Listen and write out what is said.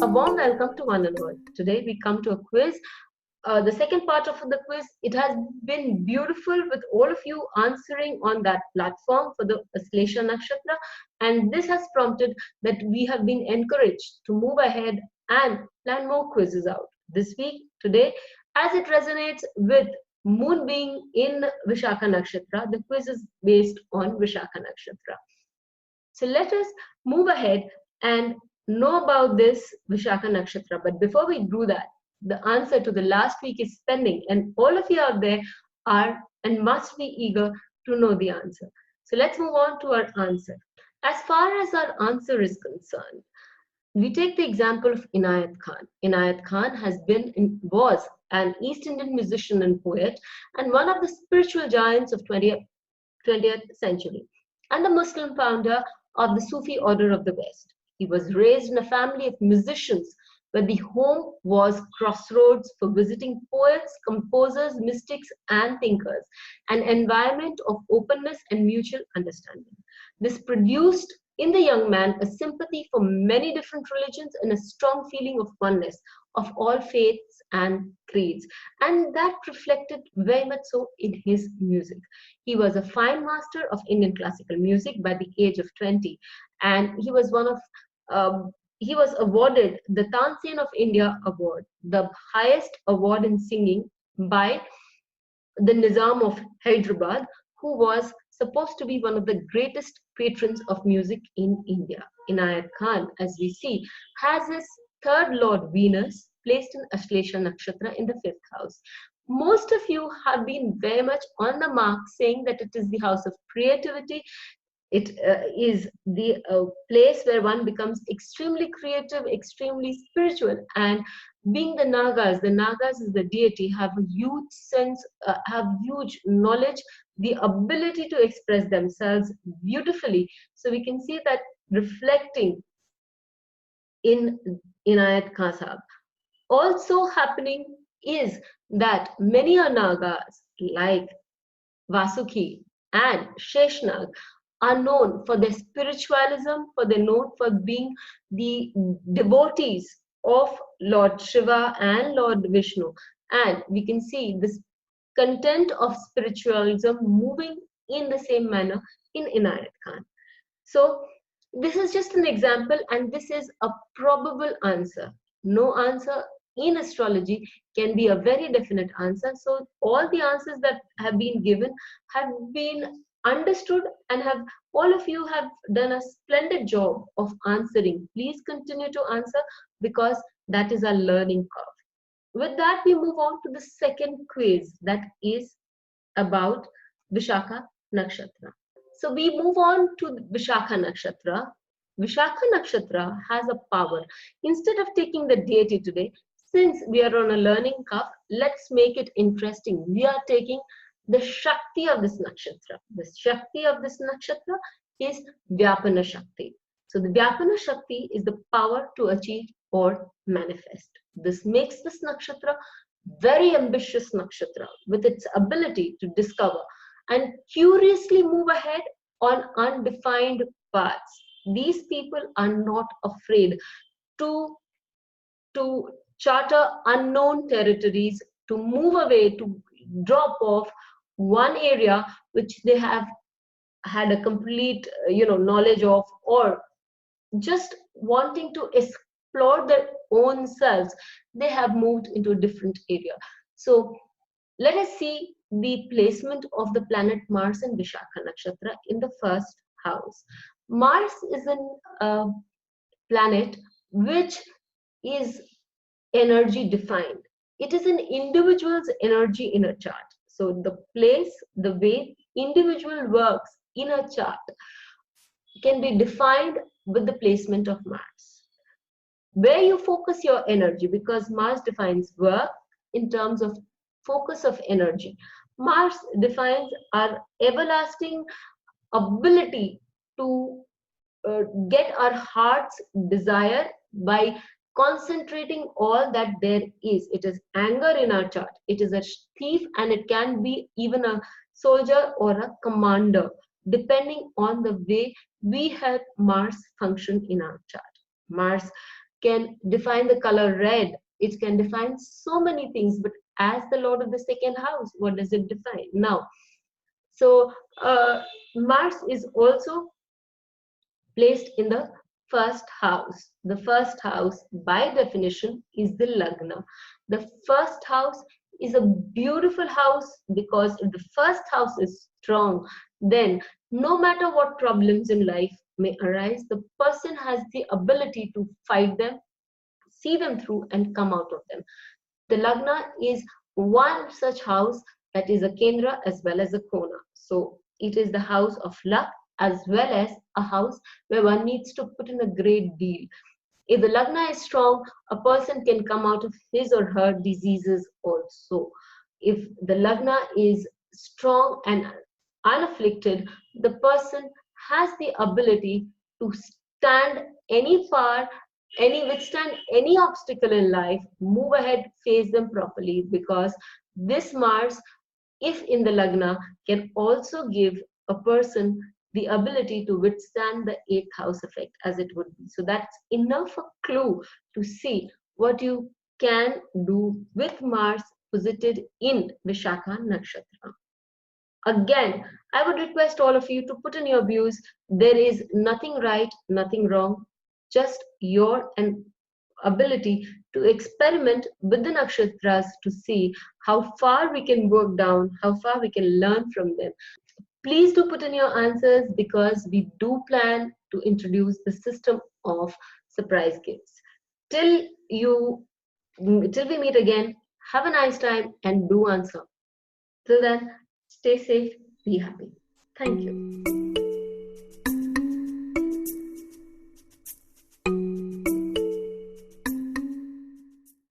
A warm welcome to one and all. Today we come to a quiz. The second part of the quiz, it has been beautiful with all of you answering on that platform for the Aslesha Nakshatra, and this has prompted that we have been encouraged to move ahead and plan more quizzes out. This week, today, as it resonates with Moon being in Vishakha Nakshatra, the quiz is based on Vishakha Nakshatra. So let us move ahead and know about this Vishakha Nakshatra. But before we do that, the answer to the last week is pending, and all of you out there are and must be eager to know the answer. So let's move on to our answer. As far as our answer is concerned, we take the example of Inayat Khan. Inayat Khan was an East Indian musician and poet, and one of the spiritual giants of 20th century, and the Muslim founder of the Sufi order of the West. He was raised in a family of musicians where the home was crossroads for visiting poets, composers, mystics, and thinkers, an environment of openness and mutual understanding. This produced in the young man a sympathy for many different religions and a strong feeling of oneness of all faiths and creeds. And that reflected very much so in his music. He was a fine master of Indian classical music by the age of 20, and he was awarded the Tansen of India Award, the highest award in singing by the Nizam of Hyderabad, who was supposed to be one of the greatest patrons of music in India. Inayat Khan, as we see, has his third Lord Venus placed in Aslesha Nakshatra in the fifth house. Most of you have been very much on the mark saying that it is the house of creativity. It is the place where one becomes extremely creative, extremely spiritual, and being the Nagas is the deity, have a huge sense, have huge knowledge, the ability to express themselves beautifully. So we can see that reflecting in Inayat Khan Sahab. Also happening is that many Nagas like Vasuki and Sheshnag are known for their spiritualism, they're known for being the devotees of Lord Shiva and Lord Vishnu. And we can see this content of spiritualism moving in the same manner in Inayat Khan. So this is just an example, and this is a probable answer. No answer in astrology can be a very definite answer. So all the answers that have been given have been understood, and have all of you have done a splendid job of answering. Please continue to answer, because that is our learning curve. With that, we move on to the second quiz, that is about Vishakha Nakshatra. So we move on to Vishakha Nakshatra. Vishakha Nakshatra has a power. Instead of taking the deity today, since we are on a learning curve, let's make it interesting. We are taking the Shakti of this nakshatra. The Shakti of this nakshatra is Vyapana Shakti. So the Vyapana Shakti is the power to achieve or manifest. This makes this nakshatra very ambitious nakshatra with its ability to discover and curiously move ahead on undefined paths. These people are not afraid to charter unknown territories, to move away, to drop off one area which they have had a complete knowledge of, or just wanting to explore their own selves, they have moved into a different area. So let us see the placement of the planet Mars in Vishakha Nakshatra in the first house. Mars is a planet which is energy defined. It is an individual's energy in a chart. So the place, the way individual works in a chart can be defined with the placement of Mars. Where you focus your energy, because Mars defines work in terms of focus of energy. Mars defines our everlasting ability to get our heart's desire by concentrating all that there is. It is anger in our chart. It is a thief, and it can be even a soldier or a commander, depending on the way we help Mars function in our chart. Mars can define the color red. It can define so many things, but as the lord of the second house, what does it define now? So Mars is also placed in the first house. The first house, by definition, is the Lagna. The first house is a beautiful house because if the first house is strong, then no matter what problems in life may arise, the person has the ability to fight them, see them through, and come out of them. The Lagna is one such house that is a Kendra as well as a Kona. So it is the house of luck as well as a house where one needs to put in a great deal. If the Lagna is strong, a person can come out of his or her diseases also. If the Lagna is strong and unafflicted, the person has the ability to stand any far, withstand any obstacle in life, move ahead, face them properly, because this Mars, if in the Lagna, can also give a person the ability to withstand the eighth house effect as it would be. So that's enough a clue to see what you can do with Mars posited in Vishakha Nakshatra. Again, I would request all of you to put in your views. There is nothing right, nothing wrong, just your ability to experiment with the nakshatras to see how far we can work down, how far we can learn from them. Please do put in your answers because we do plan to introduce the system of surprise gifts. Till we meet again, have a nice time and do answer. Till then, stay safe, be happy. Thank you.